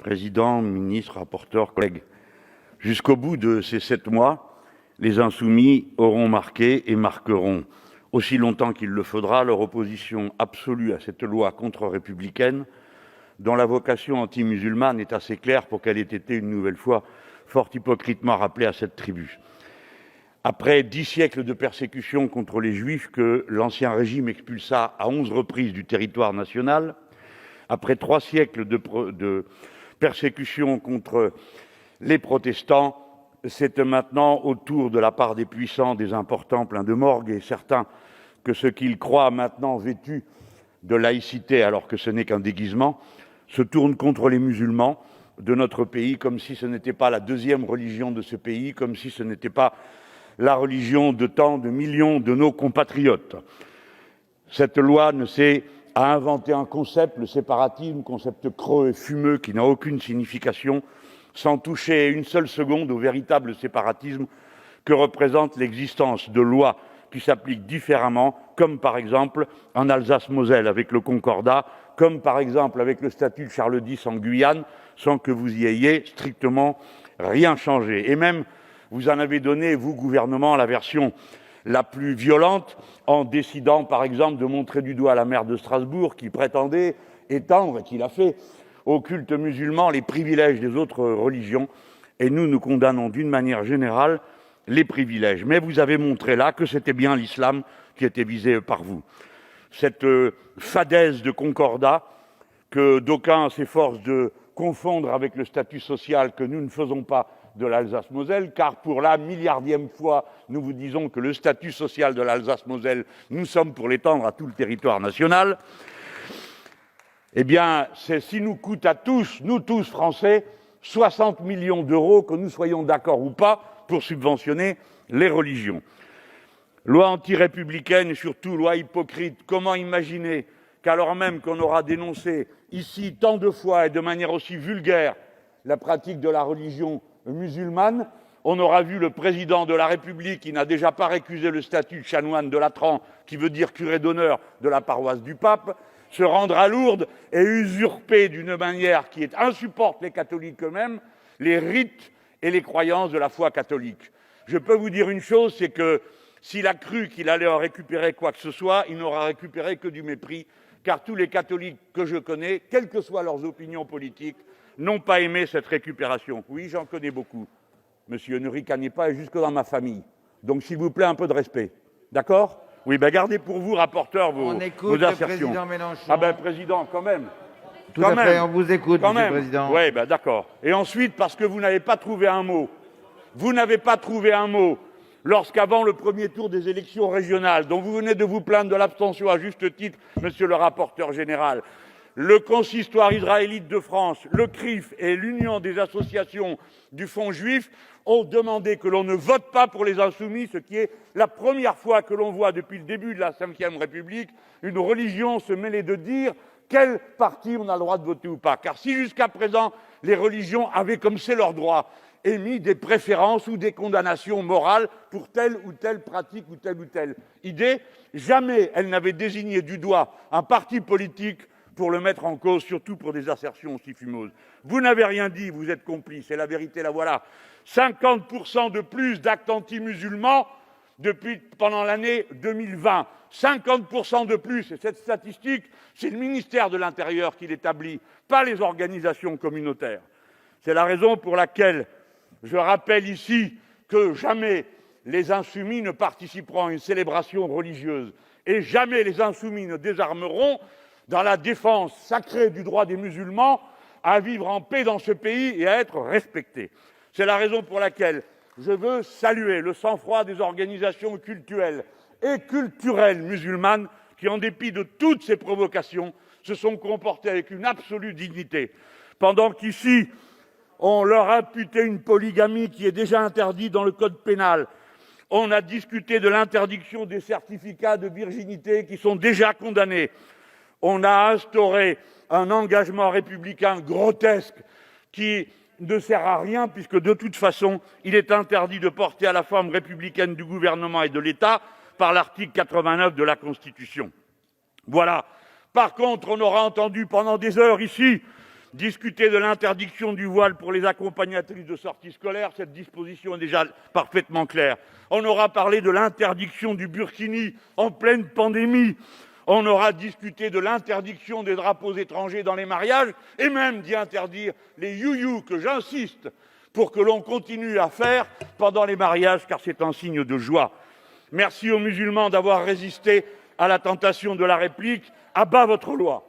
Président, ministre, rapporteur, collègues. Jusqu'au bout de ces 7 mois, les Insoumis auront marqué et marqueront, aussi longtemps qu'il le faudra, leur opposition absolue à cette loi contre-républicaine, dont la vocation anti-musulmane est assez claire pour qu'elle ait été une nouvelle fois fort hypocritement rappelée à cette tribune. Après 10 siècles de persécution contre les Juifs que l'Ancien Régime expulsa à 11 reprises du territoire national, après 3 siècles de persécution contre les protestants, c'est maintenant au tour de la part des puissants, des importants pleins de morgue et certains que ce qu'ils croient maintenant vêtus de laïcité, alors que ce n'est qu'un déguisement, se tournent contre les musulmans de notre pays, comme si ce n'était pas la deuxième religion de ce pays, comme si ce n'était pas la religion de tant de millions de nos compatriotes. Cette loi a inventé un concept, le séparatisme, concept creux et fumeux qui n'a aucune signification, sans toucher une seule seconde au véritable séparatisme que représente l'existence de lois qui s'appliquent différemment, comme par exemple en Alsace-Moselle avec le Concordat, comme par exemple avec le statut de Charles X en Guyane, sans que vous y ayez strictement rien changé. Et même, vous en avez donné, vous, gouvernement, la version la plus violente, en décidant, par exemple, de montrer du doigt la maire de Strasbourg, qui prétendait étendre, et qui l'a fait, au culte musulman les privilèges des autres religions. Et nous condamnons d'une manière générale les privilèges. Mais vous avez montré là que c'était bien l'islam qui était visé par vous. Cette fadaise de concordat que d'aucuns s'efforcent de confondre avec le statut social que nous ne faisons pas de l'Alsace-Moselle, car pour la milliardième fois, nous vous disons que le statut social de l'Alsace-Moselle, nous sommes pour l'étendre à tout le territoire national. Eh bien, c'est si nous coûte à tous, nous tous Français, 60 millions d'euros, que nous soyons d'accord ou pas, pour subventionner les religions. Loi anti-républicaine et surtout loi hypocrite. Comment imaginer qu'alors même qu'on aura dénoncé ici tant de fois et de manière aussi vulgaire la pratique de la religion musulmane, on aura vu le président de la République, qui n'a déjà pas récusé le statut de chanoine de Latran, qui veut dire curé d'honneur de la paroisse du pape, se rendre à Lourdes et usurper d'une manière qui insupporte les catholiques eux-mêmes les rites et les croyances de la foi catholique. Je peux vous dire une chose, c'est que s'il a cru qu'il allait en récupérer quoi que ce soit, il n'aura récupéré que du mépris, car tous les catholiques que je connais, quelles que soient leurs opinions politiques, n'ont pas aimé cette récupération. Oui, j'en connais beaucoup. Monsieur, ne ricanez pas, et jusque dans ma famille. Donc, s'il vous plaît, un peu de respect. D'accord ? Oui, gardez pour vous, rapporteur, vos assertions. Le président Mélenchon. Ah président, quand même. Tout à fait, on vous écoute, quand monsieur même. le président. Oui, d'accord. Et ensuite, parce que vous n'avez pas trouvé un mot. Vous n'avez pas trouvé un mot lorsqu'avant le premier tour des élections régionales, dont vous venez de vous plaindre de l'abstention à juste titre, monsieur le rapporteur général, le consistoire israélite de France, le CRIF et l'Union des associations du Fonds juif ont demandé que l'on ne vote pas pour les Insoumis, ce qui est la première fois que l'on voit depuis le début de la Ve République une religion se mêler de dire quel parti on a le droit de voter ou pas. Car si jusqu'à présent les religions avaient, comme c'est leur droit, émis des préférences ou des condamnations morales pour telle ou telle pratique ou telle idée, jamais elles n'avaient désigné du doigt un parti politique pour le mettre en cause, surtout pour des assertions aussi fumeuses. Vous n'avez rien dit, vous êtes complice, et la vérité, la voilà. 50% de plus d'actes anti-musulmans pendant l'année 2020. 50% de plus, et cette statistique, c'est le ministère de l'Intérieur qui l'établit, pas les organisations communautaires. C'est la raison pour laquelle je rappelle ici que jamais les Insoumis ne participeront à une célébration religieuse, et jamais les Insoumis ne désarmeront dans la défense sacrée du droit des musulmans à vivre en paix dans ce pays et à être respectés. C'est la raison pour laquelle je veux saluer le sang-froid des organisations cultuelles et culturelles musulmanes qui, en dépit de toutes ces provocations, se sont comportées avec une absolue dignité. Pendant qu'ici, on leur imputait une polygamie qui est déjà interdite dans le code pénal, on a discuté de l'interdiction des certificats de virginité qui sont déjà condamnés. On a instauré un engagement républicain grotesque qui ne sert à rien puisque de toute façon, il est interdit de porter à la forme républicaine du gouvernement et de l'État par l'article 89 de la Constitution. Voilà. Par contre, on aura entendu pendant des heures ici discuter de l'interdiction du voile pour les accompagnatrices de sortie scolaire, cette disposition est déjà parfaitement claire. On aura parlé de l'interdiction du burkini en pleine pandémie. On aura discuté de l'interdiction des drapeaux étrangers dans les mariages et même d'y interdire les you-you, que j'insiste, pour que l'on continue à faire pendant les mariages, car c'est un signe de joie. Merci aux musulmans d'avoir résisté à la tentation de la réplique. À bas votre loi!